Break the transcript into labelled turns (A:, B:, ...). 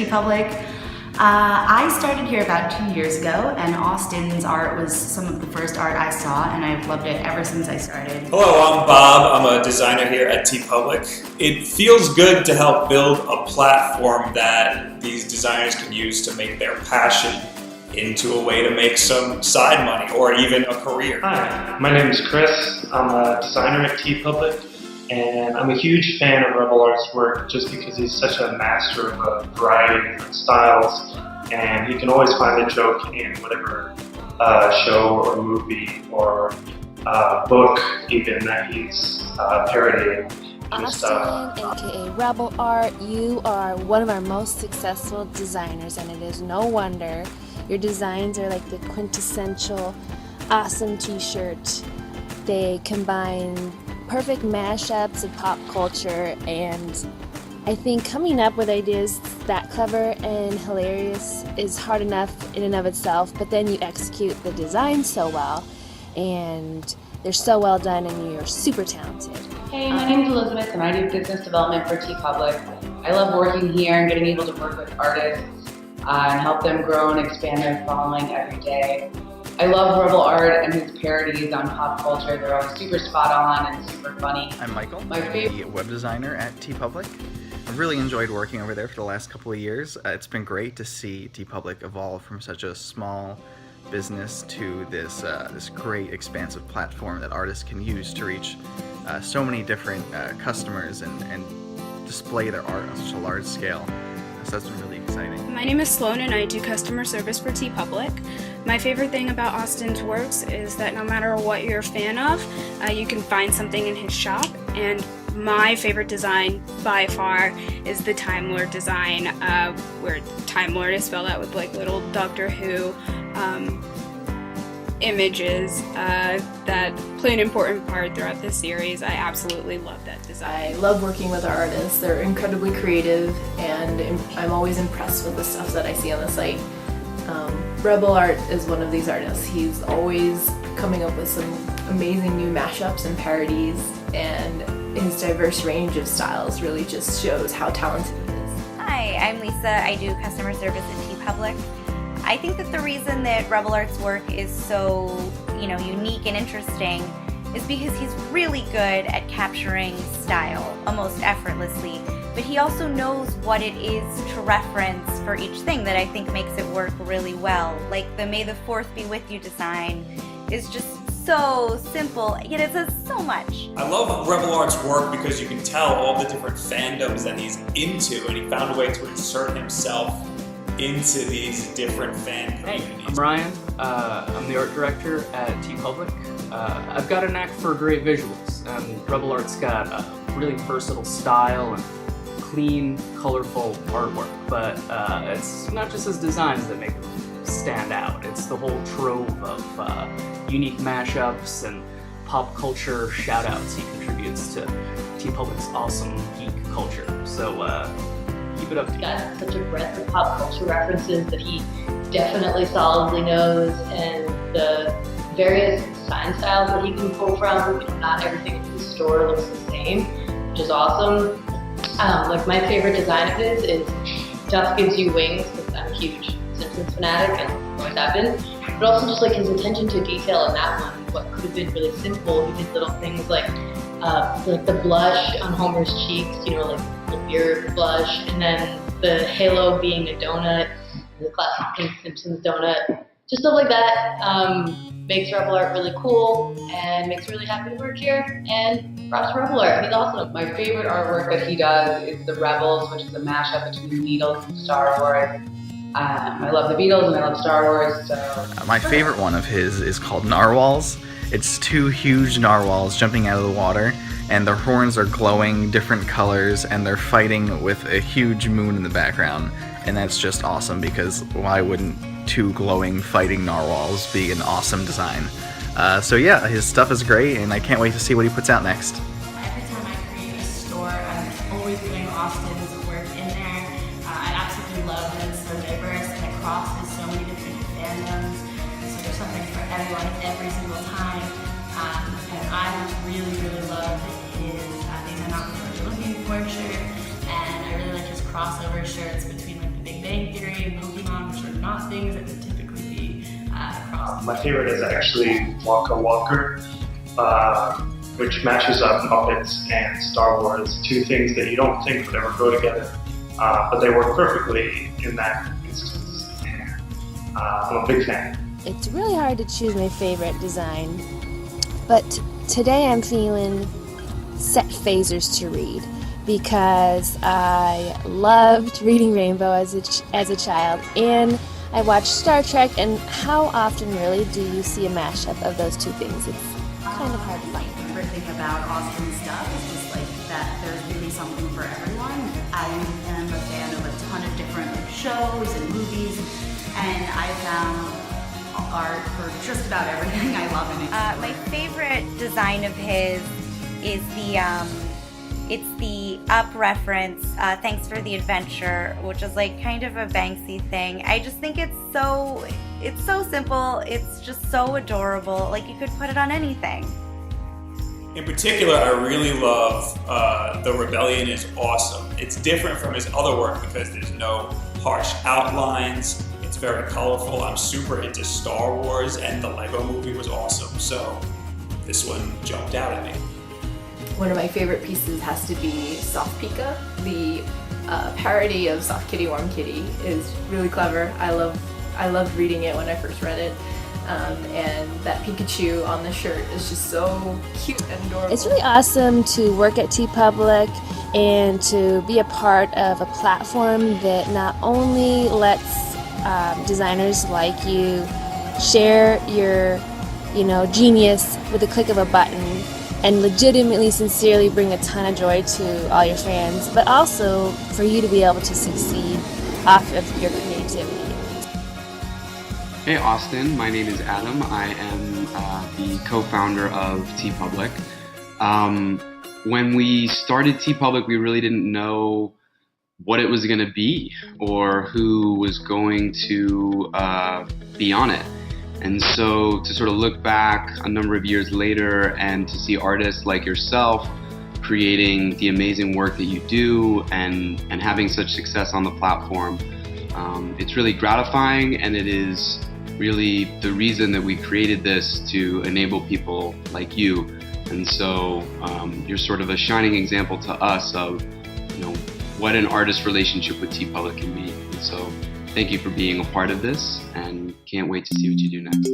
A: TeePublic. I started here about 2 years ago, and Austin's art was some of the first art I saw, and I've loved it ever since I started.
B: Hello, I'm Bob. I'm a designer here at TeePublic. It feels good to help build a platform that these designers can use to make their passion into a way to make some side money or even a career.
C: Hi, my name is Chris. I'm a designer at TeePublic, and I'm a huge fan of REBELART's work just because he's such a master of a variety of different styles, and he can always find a joke in whatever show or movie or book even that he's parodying and stuff.
D: Austin, aka REBELART, you are one of our most successful designers, and it is no wonder. Your designs are like the quintessential awesome t-shirt. They combine perfect mashups of pop culture, and I think coming up with ideas that clever and hilarious is hard enough in and of itself, but then you execute the design so well, and they're so well done, and you're super talented.
E: Hey, my name's Elizabeth, and I do business development for TeePublic. I love working here and getting able to work with artists and help them grow and expand their following every day. I love REBELART and his parodies on pop culture. They're always super spot on and super funny.
F: I'm Michael.
E: My favorite
F: I'm a web designer at TeePublic. I've really enjoyed working over there for the last couple of years. It's been great to see TeePublic evolve from such a small business to this great expansive platform that artists can use to reach so many different customers and display their art on such a large scale. So that's been really exciting.
G: My name is Sloan, and I do customer service for TeePublic. My favorite thing about Austin's works is that no matter what you're a fan of, you can find something in his shop. And my favorite design by far is the Time Lord design, where Time Lord is spelled out with like little Doctor Who images that play an important part throughout this series. I absolutely love that design.
H: I love working with our artists. They're incredibly creative, and I'm always impressed with the stuff that I see on the site. REBELART is one of these artists. He's always coming up with some amazing new mashups and parodies, and his diverse range of styles really just shows how talented he is.
I: Hi, I'm Lisa. I do customer service at TeePublic. I think that the reason that REBELART's work is so, unique and interesting is because he's really good at capturing style almost effortlessly, but he also knows what it is to reference for each thing that I think makes it work really well. Like the May the 4th be with you design is just so simple, yet it says so much.
B: I love REBELART's work because you can tell all the different fandoms that he's into, and he found a way to insert himself into these different fan communities.
J: Hey, I'm Ryan. I'm the art director at TeePublic. I've got a knack for great visuals, and REBELART's got a really versatile style and clean, colorful artwork, but it's not just his designs that make him stand out. It's the whole trove of unique mashups and pop culture shout-outs he contributes to TeePublic's awesome geek culture. So keep it up.
E: He's got such a breadth of pop culture references that he definitely solidly knows, and the various design styles that he can pull from, not everything in the store looks the same, which is awesome. Like my favorite design of his is Duff Gives You Wings, because I'm a huge Simpsons fanatic and always have been, but also just like his attention to detail in that one. What could have been really simple, he did little things like the blush on Homer's cheeks, like the beard blush, and then the halo being a donut, the classic pink Simpsons donut. Just stuff like that makes REBELART really cool and makes me really happy to work here, and props to REBELART, he's awesome. My favorite artwork that he does is the Rebels, which is a mashup between the Beatles and Star Wars. I love the Beatles and I love Star Wars, so...
F: My favorite one of his is called Narwhals. It's two huge narwhals jumping out of the water, and their horns are glowing different colors, and they're fighting with a huge moon in the background. And that's just awesome, because why wouldn't two glowing fighting narwhals be an awesome design? So yeah, his stuff is great, and I can't wait to see what he puts out next.
H: Every time I create a store, I'm always putting Austin's work in there. I absolutely love that it's so diverse and it crosses so many different fandoms. So there's something for everyone every single time. And I really, really love his Things I'm Not Really Looking For shirt. And I really like his crossover shirts between like the big
A: things that would typically be across?
C: My favorite is actually Waka Walker, which matches up Muppets and Star Wars, two things that you don't think would ever go together, but they work perfectly in that instance, and I'm a big fan.
D: It's really hard to choose my favorite design, but today I'm feeling set phasers to read because I loved reading Rainbow as a child, and I watched Star Trek, and how often really do you see a mashup of those two things? It's kind of hard to find.
A: My favorite thing about Austin's stuff is just like that there's really something for everyone. I am a fan of a ton of different shows and movies, and I found art for just about everything I love and enjoy.
I: My favorite design of his is it's the up reference, thanks for the adventure, which is like kind of a Banksy thing. I just think it's so simple, it's just so adorable, like you could put it on anything.
B: In particular, I really love The Rebellion is awesome. It's different from his other work because there's no harsh outlines. It's very colorful. I'm super into Star Wars, and the Lego movie was awesome. So this one jumped out at me.
H: One of my favorite pieces has to be Soft Pika. The parody of Soft Kitty Warm Kitty is really clever. I loved reading it when I first read it. And that Pikachu on the shirt is just so cute and adorable.
D: It's really awesome to work at TeePublic and to be a part of a platform that not only lets designers like you share your genius with the click of a button and legitimately, sincerely bring a ton of joy to all your fans, but also for you to be able to succeed off of your creativity.
K: Hey Austin, my name is Adam. I am the co-founder of TeePublic. When we started TeePublic, we really didn't know what it was going to be or who was going to be on it. And so to sort of look back a number of years later and to see artists like yourself creating the amazing work that you do and having such success on the platform, it's really gratifying, and it is really the reason that we created this, to enable people like you. And so you're sort of a shining example to us of what an artist relationship with TeePublic can be. And so thank you for being a part of this, and can't wait to see what you do next.